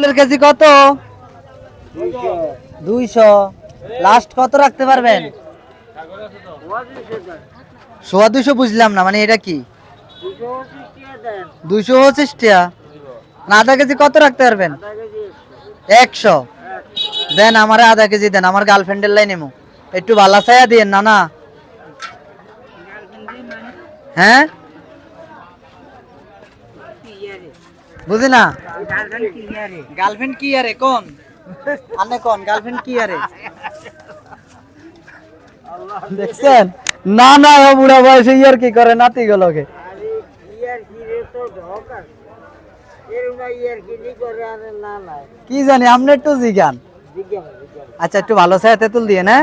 তেঁতুলের কেজি কত? 200। লাস্ট কত রাখতে পারবেন? 200 বুঝলাম না, মানে এটা কি? 225 টাকা না, আধা কেজি কত রাখতে পারবেন? 100 দেন, আমার আধা কেজি দেন, আমার গার্লফ্রেন্ডের লাই নেবো, একটু ভালো চাইয়া দিয়েন না। না হ্যাঁ, বুঝি না। গার্লফ্রেন্ড কি আরে কোন আনে কোন গার্লফ্রেন্ড কি আরে দেখছেন? না না, ও বুড়া বয়সে ইয়ার কি করে নাতি গুলোকে। কি জানি, আপনি একটু জিগান। আচ্ছা, একটু ভালো চাই তেঁতুল দিয়ে না।